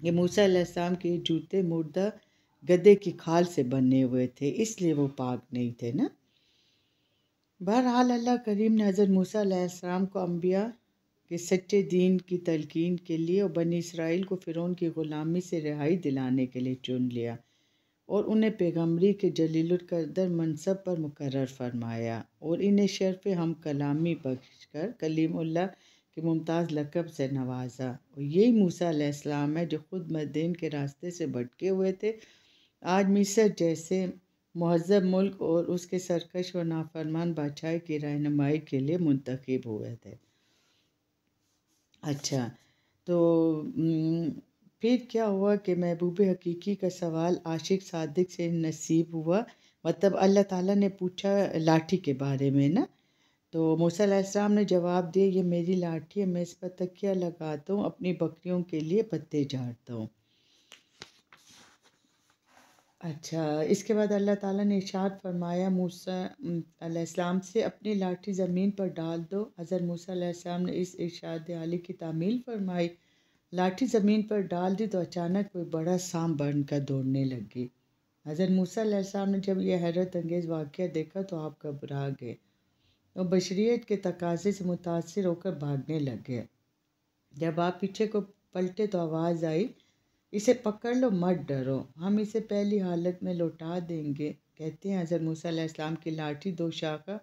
یہ موسیٰ علیہ السلام کے جوتے مردہ گدھے کی کھال سے بنے ہوئے تھے، اس لیے وہ پاک نہیں تھے نا۔ بہرحال اللہ کریم نے حضرت موسیٰ علیہ السلام کو انبیاء کے سچے دین کی تلقین کے لیے اور بنی اسرائیل کو فرعون کی غلامی سے رہائی دلانے کے لیے چن لیا اور انہیں پیغمبری کے جلیل القدر منصب پر مقرر فرمایا اور انہیں شرف ہم کلامی بخش کر کلیم اللہ کے ممتاز لقب سے نوازا۔ اور یہی موسیٰ علیہ السلام ہے جو خود مدین کے راستے سے بھٹکے ہوئے تھے، آج مصر جیسے مہذب ملک اور اس کے سرکش و نافرمان بادشاہ کی رہنمائی کے لیے منتخب ہوئے تھے۔ اچھا، تو پھر کیا ہوا کہ محبوب حقیقی کا سوال عاشق صادق سے نصیب ہوا، مطلب اللہ تعالیٰ نے پوچھا لاٹھی کے بارے میں نا، تو موسیٰ علیہ السلام نے جواب دیا یہ میری لاٹھی ہے، میں اس پر تکیہ لگاتا ہوں، اپنی بکریوں کے لیے پتے جھاڑتا ہوں۔ اچھا، اس کے بعد اللہ تعالیٰ نے ارشاد فرمایا موسیٰ علیہ السلام سے اپنی لاٹھی زمین پر ڈال دو۔ حضرت موسیٰ علیہ السلام نے اس ارشاد عالی کی تعمیل فرمائی، لاٹھی زمین پر ڈال دی تو اچانک کوئی بڑا سانپ بن کر دوڑنے لگی۔ حضرت موسیٰ علیہ السلام نے جب یہ حیرت انگیز واقعہ دیکھا تو آپ گھبرا گئے اور بشریت کے تقاضے سے متاثر ہو کر بھاگنے لگے۔ جب آپ پیچھے کو پلٹے تو آواز آئی اسے پکڑ لو، مت ڈرو، ہم اسے پہلی حالت میں لوٹا دیں گے۔ کہتے ہیں حضرت موسیٰ علیہ السلام کی لاٹھی دو شاخہ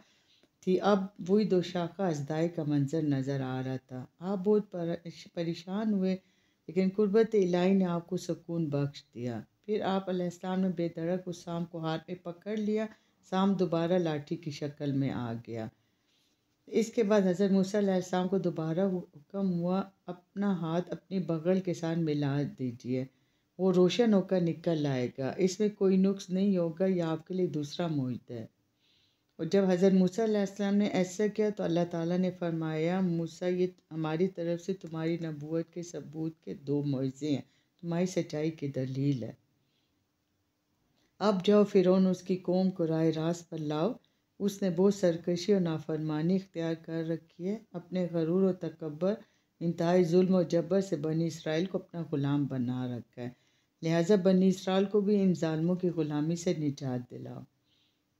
تھی، اب وہی دو شاخہ ازدائی کا منظر نظر آ رہا تھا۔ آپ بہت پریشان ہوئے، لیکن قربت الہی نے آپ کو سکون بخش دیا۔ پھر آپ علیہ السلام نے بے دھڑک اس سانپ کو ہاتھ میں پکڑ لیا، سانپ دوبارہ لاٹھی کی شکل میں آ گیا۔ اس کے بعد حضرت موسیٰ علیہ السلام کو دوبارہ حکم ہوا اپنا ہاتھ اپنی بغل کے ساتھ ملا دیجیے، وہ روشن ہو کر نکل آئے گا، اس میں کوئی نقص نہیں ہوگا، یہ آپ کے لیے دوسرا معجزہ ہے۔ اور جب حضرت موسیٰ علیہ السلام نے ایسا کیا تو اللہ تعالیٰ نے فرمایا موسیٰ یہ ہماری طرف سے تمہاری نبوت کے ثبوت کے دو معجزے ہیں، تمہاری سچائی کی دلیل ہے۔ اب جاؤ فرعون اس کی قوم کو راہ راست پر لاؤ، اس نے بہت سرکشی اور نافرمانی اختیار کر رکھی ہے، اپنے غرور و تکبر انتہائی ظلم و جبر سے بنی اسرائیل کو اپنا غلام بنا رکھا ہے، لہٰذا بنی اسرائیل کو بھی ان ظالموں کی غلامی سے نجات دلاؤ۔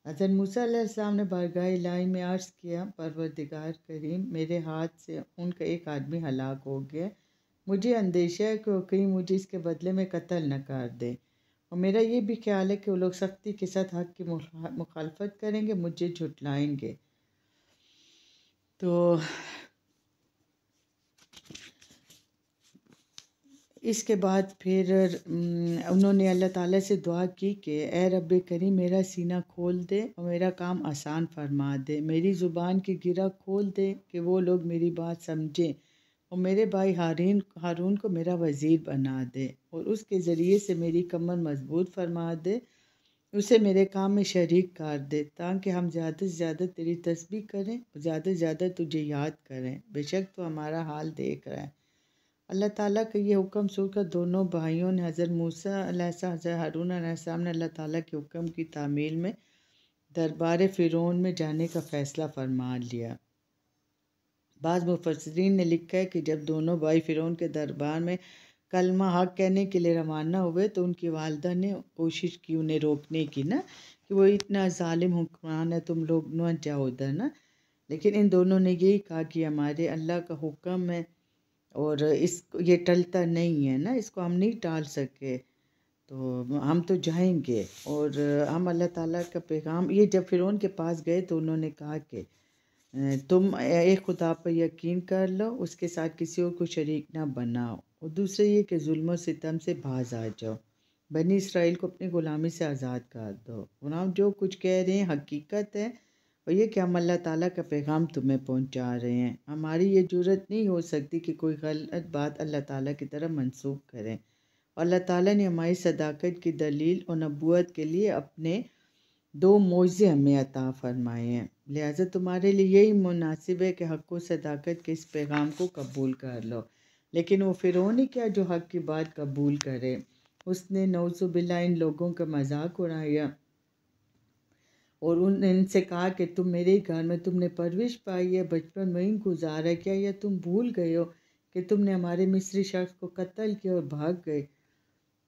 حضرت موسیٰ علیہ السلام نے بارگاہ الہی میں عرض کیا پروردگار کریم، میرے ہاتھ سے ان کا ایک آدمی ہلاک ہو گیا، مجھے اندیشہ ہے کہ وہ کہیں مجھے اس کے بدلے میں قتل نہ کر دے، اور میرا یہ بھی خیال ہے کہ وہ لوگ سختی کے ساتھ حق کی مخالفت کریں گے، مجھے جھٹلائیں گے۔ تو اس کے بعد پھر انہوں نے اللہ تعالیٰ سے دعا کی کہ اے رب کریم میرا سینہ کھول دے اور میرا کام آسان فرما دے، میری زبان کی گرہ کھول دے کہ وہ لوگ میری بات سمجھیں، اور میرے بھائی ہارون کو میرا وزیر بنا دے اور اس کے ذریعے سے میری کمر مضبوط فرما دے، اسے میرے کام میں شریک کر دے تاکہ ہم زیادہ سے زیادہ تیری تسبیح کریں اور زیادہ سے زیادہ تجھے یاد کریں، بے شک تو ہمارا حال دیکھ رہا ہے۔ اللہ تعالیٰ کا یہ حکم سن کر دونوں بھائیوں نے حضرت موسیٰ علیہ السلام حضرت ہارون علیہ السلام نے اللہ تعالیٰ کے حکم کی تعمیل میں دربار فرعون میں جانے کا فیصلہ فرما لیا۔ بعض مفسرین نے لکھا ہے کہ جب دونوں بھائی فرعون کے دربار میں کلمہ حق کہنے کے لیے روانہ ہوئے تو ان کی والدہ نے کوشش کی انہیں روکنے کی نا، کہ وہ اتنا ظالم حکمران ہے، تم لوگ نہ جاؤ ادھر نا، لیکن ان دونوں نے یہی کہا کہ ہمارے اللہ کا حکم ہے اور یہ ٹلتا نہیں ہے نا، اس کو ہم نہیں ٹال سکے، تو ہم تو جائیں گے اور ہم اللہ تعالیٰ کا پیغام۔ یہ جب فرعون کے پاس گئے تو انہوں نے کہا کہ تم ایک خدا پر یقین کر لو، اس کے ساتھ کسی اور کو شریک نہ بناؤ، اور دوسرے یہ کہ ظلم و ستم سے باز آ جاؤ، بنی اسرائیل کو اپنی غلامی سے آزاد کر دو، اور ہم جو کچھ کہہ رہے ہیں حقیقت ہے، اور یہ کہ ہم اللہ تعالیٰ کا پیغام تمہیں پہنچا رہے ہیں، ہماری یہ جرت نہیں ہو سکتی کہ کوئی غلط بات اللہ تعالیٰ کی طرف منسوخ کریں، اور اللہ تعالیٰ نے ہماری صداقت کی دلیل اور نبوت کے لیے اپنے دو معجزے ہمیں عطا فرمائے ہیں، لہٰذا تمہارے لیے یہی مناسب ہے کہ حق و صداقت کے اس پیغام کو قبول کر لو۔ لیکن وہ فرعون ہی کیا جو حق کی بات قبول کرے، اس نے نعوذ باللہ ان لوگوں کا مذاق اڑایا اور ان سے کہا کہ تم میرے ہی گھر میں تم نے پرورش پائی ہے، بچپن وہیں گزارا کیا، یا تم بھول گئے ہو کہ تم نے ہمارے مصری شخص کو قتل کیا اور بھاگ گئے،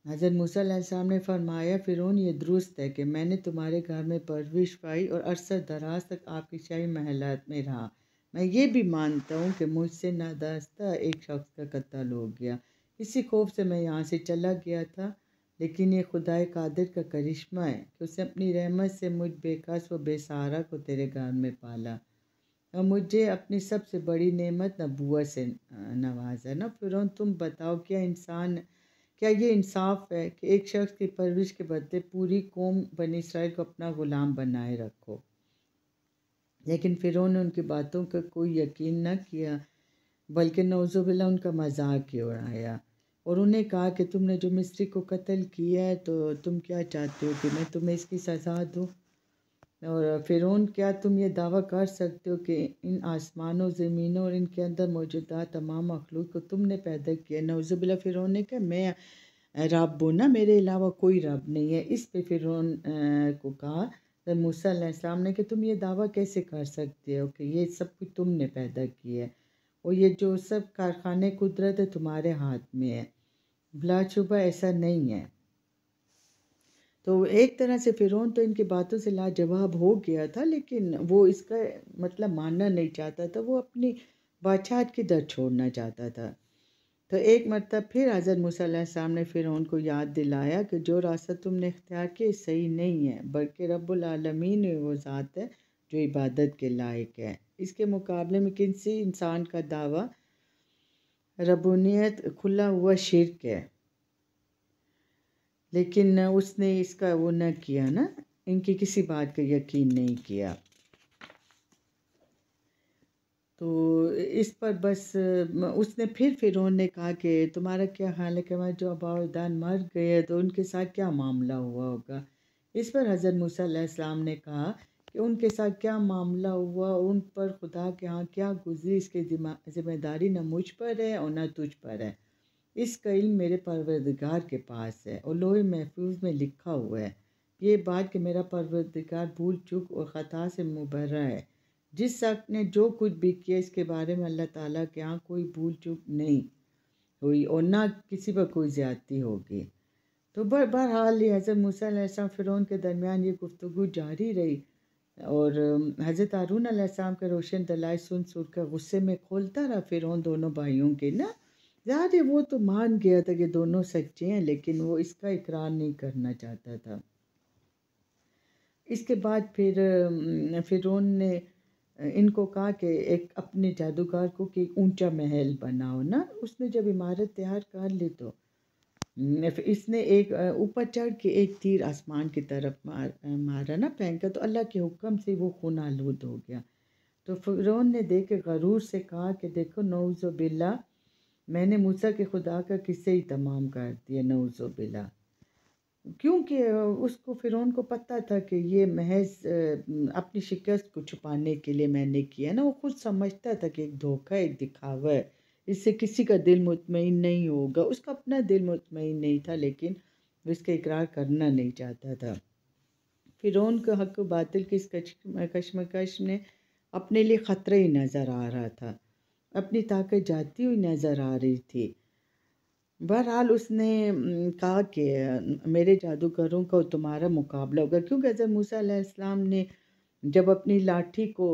حضرت موسیٰ علیہ السلام نے فرمایا فرعون یہ درست ہے کہ میں نے تمہارے گھر میں پرورش پائی اور عرصہ دراز تک آپ کی شاہی محلات میں رہا۔ میں یہ بھی مانتا ہوں کہ مجھ سے نادانستہ ایک شخص کا قتل ہو گیا، اسی خوف سے میں یہاں سے چلا گیا تھا، لیکن یہ خدائے قادر کا کرشمہ ہے کہ اس نے اپنی رحمت سے مجھ بے کس و بے سہارا کو تیرے گھر میں پالا اور مجھے اپنی سب سے بڑی نعمت نبوت سے نوازا۔ نا فرعون تم بتاؤ کیا یہ انصاف ہے کہ ایک شخص کی پرورش کے بدلے پوری قوم بنی اسرائیل کو اپنا غلام بنائے رکھو؟ لیکن فرعون نے ان کی باتوں کا کوئی یقین نہ کیا، بلکہ نعوذ باللہ ان کا مذاق ہی اڑایا، اور انہیں کہا کہ تم نے جو مصری کو قتل کیا ہے تو تم کیا چاہتے ہو کہ میں تمہیں اس کی سزا دوں؟ اور فرعون کیا تم یہ دعویٰ کر سکتے ہو کہ ان آسمانوں زمینوں اور ان کے اندر موجودہ تمام مخلوق کو تم نے پیدا کیا؟ نعوذ باللہ فرعون نے کہا میں رب ہوں نا، میرے علاوہ کوئی رب نہیں ہے۔ اس پہ فرعون کو کہا تو موسیٰ علیہ السلام نے کہ تم یہ دعویٰ کیسے کر سکتے ہو کہ یہ سب کچھ تم نے پیدا کیا ہے اور یہ جو سب کارخانے قدرت ہے تمہارے ہاتھ میں ہے، بلا شبہ ایسا نہیں ہے۔ تو ایک طرح سے فرعون تو ان کی باتوں سے لاجواب ہو گیا تھا، لیکن وہ اس کا مطلب ماننا نہیں چاہتا تھا، وہ اپنی بادشاہت کی در چھوڑنا چاہتا تھا۔ تو ایک مرتبہ پھر حضرت موسیٰ علیہ السلام نے فرعون کو یاد دلایا کہ جو راستہ تم نے اختیار کیا صحیح نہیں ہے، بلکہ رب العالمین وہ ذات ہے جو عبادت کے لائق ہے۔ اس کے مقابلے میں کسی انسان کا دعویٰ ربوبیت کھلا ہوا شرک ہے، لیکن اس نے اس کا وہ نہ کیا نا، ان کی کسی بات کا یقین نہیں کیا۔ تو اس پر بس اس نے پھر فرعون نے کہا کہ تمہارا کیا خیال ہے کہ ہمارے جو آباء و اجداد مر گئے تو ان کے ساتھ کیا معاملہ ہوا ہوگا؟ اس پر حضرت موسیٰ علیہ السلام نے کہا کہ ان کے ساتھ کیا معاملہ ہوا، ان پر خدا کے ہاں کیا گزری، اس کی ذمہ داری نہ مجھ پر ہے اور نہ تجھ پر ہے، اس کا علم میرے پروردگار کے پاس ہے اور لوح محفوظ میں لکھا ہوا ہے۔ یہ بات کہ میرا پروردگار بھول چک اور خطا سے مبرہ ہے، جس شخص نے جو کچھ بھی کیا اس کے بارے میں اللہ تعالیٰ کے ہاں کوئی بھول چک نہیں ہوئی اور نہ کسی پر کوئی زیادتی ہوگی۔ تو بہرحال یہ حضرت موسیٰ علیہ السلام فرعون کے درمیان یہ گفتگو جاری رہی، اور حضرت ہارون علیہ السلام کے روشن دلائل سن کر غصے میں کھولتا رہا فرعون دونوں بھائیوں کے نا، ظاہر ہے وہ تو مان گیا تھا کہ دونوں سچے ہیں، لیکن وہ اس کا اقرار نہیں کرنا چاہتا تھا۔ اس کے بعد پھر فرعون نے ان کو کہا کہ ایک اپنے جادوگر کو کہ ایک اونچا محل بناؤ نا۔ اس نے جب عمارت تیار کر لی تو اس نے ایک اوپر چڑھ کے ایک تیر آسمان کی طرف مارا نا، پھینکا، تو اللہ کے حکم سے وہ خون آلود ہو گیا۔ تو فرعون نے دیکھ کے غرور سے کہا کہ دیکھو نعوذ باللہ، میں نے موسیٰ کے خدا کا قصہ ہی تمام کر دیا، نعوذ باللہ، کیونکہ اس کو فرعون کو پتہ تھا کہ یہ محض اپنی شکست کو چھپانے کے لیے میں نے کیا نا، وہ خود سمجھتا تھا کہ ایک دھوکہ، ایک دکھاوا ہے، اس سے کسی کا دل مطمئن نہیں ہوگا، اس کا اپنا دل مطمئن نہیں تھا، لیکن وہ اس کا اقرار کرنا نہیں چاہتا تھا۔ فرعون کو حق و باطل کی اس کشمکش نے اپنے لیے خطرہ ہی نظر آ رہا تھا، اپنی طاقت جاتی ہوئی نظر آ رہی تھی۔ بہرحال اس نے کہا کہ میرے جادوگروں کا تمہارا مقابلہ ہوگا، کیونکہ حضرت موسیٰ علیہ السلام نے جب اپنی لاٹھی کو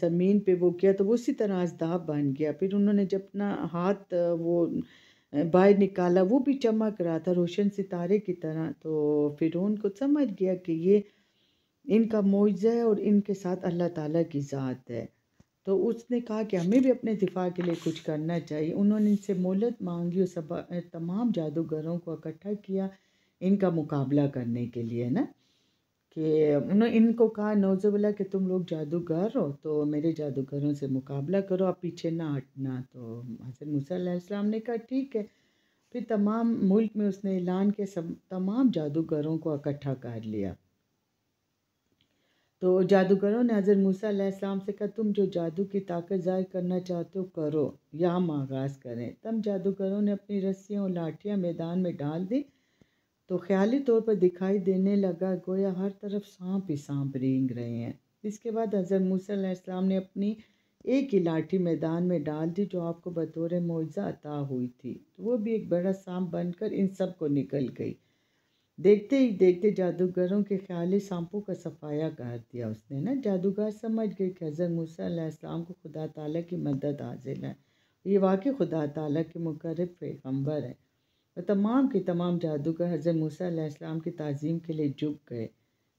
زمین پہ وہ کیا تو وہ اسی طرح اژدھا بن گیا، پھر انہوں نے جب اپنا ہاتھ وہ باہر نکالا وہ بھی چمک رہا تھا روشن ستارے کی طرح، تو فرعون کو سمجھ گیا کہ یہ ان کا معجزہ ہے اور ان کے ساتھ اللہ تعالیٰ کی ذات ہے۔ تو اس نے کہا کہ ہمیں بھی اپنے دفاع کے لیے کچھ کرنا چاہیے۔ انہوں نے ان سے مہلت مانگی اور تمام جادوگروں کو اکٹھا کیا ان کا مقابلہ کرنے کے لیے نا، کہ انہوں نے ان کو کہا نعوذ باللہ کہ تم لوگ جادوگر ہو تو میرے جادوگروں سے مقابلہ کرو، آپ پیچھے نہ ہٹنا۔ تو حضرت موسیٰ علیہ السلام نے کہا ٹھیک ہے۔ پھر تمام ملک میں اس نے اعلان کیا، تمام جادوگروں کو اکٹھا کر لیا۔ تو جادوگروں نے حضرت موسیٰ علیہ السلام سے کہا تم جو جادو کی طاقت ظاہر کرنا چاہتے ہو کرو یا ہم آغاز کریں۔ تب جادوگروں نے اپنی رسیاں اور لاٹھیاں میدان میں ڈال دی تو خیالی طور پر دکھائی دینے لگا گویا ہر طرف سانپ ہی سانپ رینگ رہے ہیں۔ اس کے بعد حضرت موسیٰ علیہ السلام نے اپنی ایک ہی لاٹھی میدان میں ڈال دی جو آپ کو بطور معجزہ عطا ہوئی تھی، تو وہ بھی ایک بڑا سانپ بن کر ان سب کو نکل گئی۔ دیکھتے ہی دیکھتے جادوگروں کے خیالی سانپوں کا صفایا کر دیا اس نے نا۔ جادوگر سمجھ گئے کہ حضرت موسیٰ علیہ السلام کو خدا تعالیٰ کی مدد حاصل ہے، یہ واقعی خدا تعالیٰ کے مقرب پیغمبر ہے۔ اور تمام کے تمام جادوگر حضرت موسیٰ علیہ السلام کی تعظیم کے لیے جھک گئے۔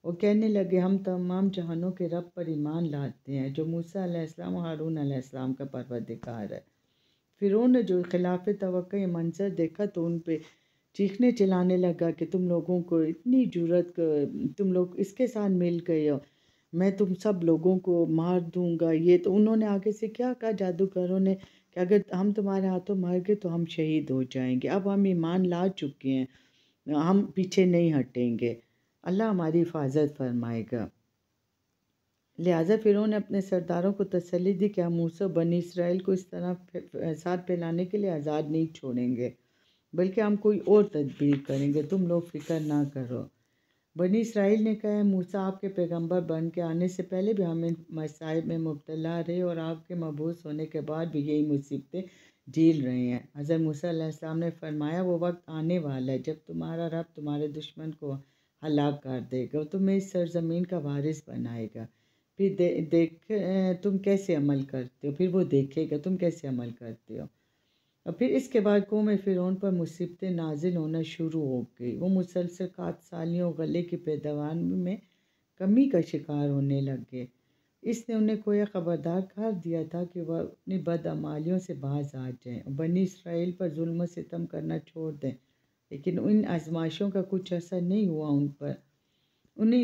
وہ کہنے لگے، ہم تمام جہانوں کے رب پر ایمان لاتے ہیں جو موسیٰ علیہ السلام اور ہارون علیہ السلام کا پروردگار ہے۔ فرعون نے جو خلاف توقع یہ منظر دیکھا تو ان پہ چیخنے چلانے لگا کہ تم لوگوں کو اتنی جرأت، تم لوگ اس کے ساتھ مل گئے ہو، میں تم سب لوگوں کو مار دوں گا۔ یہ تو انہوں نے آگے سے کیا کہا جادوگروں نے کہ اگر ہم تمہارے ہاتھوں مر گئے تو ہم شہید ہو جائیں گے، اب ہم ایمان لا چکے ہیں، ہم پیچھے نہیں ہٹیں گے، اللہ ہماری حفاظت فرمائے گا۔ لہٰذا فرعون نے اپنے سرداروں کو تسلی دی کہ ہم موسیٰ بنی اسرائیل کو اس طرح فساد پھیلانے کے لیے آزاد نہیں چھوڑیں گے، بلکہ ہم کوئی اور تدبیر کریں گے، تم لوگ فکر نہ کرو۔ بنی اسرائیل نے کہا، موسیٰ آپ کے پیغمبر بن کے آنے سے پہلے بھی ہم ان مصائب میں مبتلا رہے اور آپ کے مبعوث ہونے کے بعد بھی یہی مصیبتیں جھیل رہے ہیں۔ حضرت موسیٰ علیہ السلام نے فرمایا، وہ وقت آنے والا ہے جب تمہارا رب تمہارے دشمن کو ہلاک کر دے گا اور تمہیں اس سرزمین کا وارث بنائے گا، پھر دیکھ تم کیسے عمل کرتے ہو، پھر وہ دیکھے گا تم کیسے عمل کرتے ہو۔ اور پھر اس کے بعد قوم فرعون پر مصیبتیں نازل ہونا شروع ہو گئی، وہ مسلسل قحط سالیوں غلے کی پیداوار میں کمی کا شکار ہونے لگے۔ اس نے انہیں گویا خبردار کر دیا تھا کہ وہ اپنی بدعمالیوں سے باز آ جائیں اور بنی اسرائیل پر ظلم و ستم کرنا چھوڑ دیں، لیکن ان آزمائشوں کا کچھ اثر نہیں ہوا ان پر۔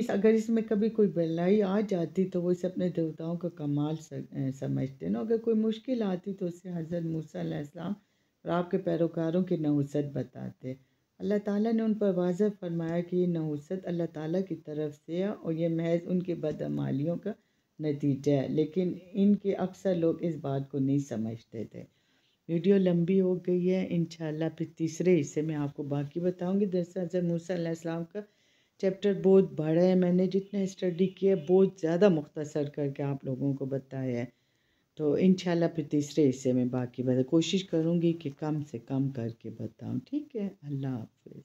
اگر اس میں کبھی کوئی بھلائی آ جاتی تو وہ اسے اپنے دیوتاؤں کا کمال سمجھتے نا، اگر کوئی مشکل آتی تو اسے حضرت موسیٰ علیہ السلام اور آپ کے پیروکاروں کی نحوست بتاتے۔ اللہ تعالیٰ نے ان پر واضح فرمایا کہ یہ نحوست اللہ تعالیٰ کی طرف سے ہے اور یہ محض ان کی بدعمالیوں کا نتیجہ ہے، لیکن ان کے اکثر لوگ اس بات کو نہیں سمجھتے تھے۔ ویڈیو لمبی ہو گئی ہے، انشاءاللہ پھر تیسرے حصے میں آپ کو باقی بتاؤں گی۔ دراصل حضرت موسیٰ علیہ السلام کا چیپٹر بہت بڑا ہے، میں نے جتنا اسٹڈی کیا ہے بہت زیادہ مختصر کر کے آپ لوگوں کو بتایا ہے، تو انشاءاللہ پھر تیسرے حصے میں باقی کوشش کروں گی کہ کم سے کم کر کے بتاؤں، ٹھیک ہے؟ اللہ حافظ۔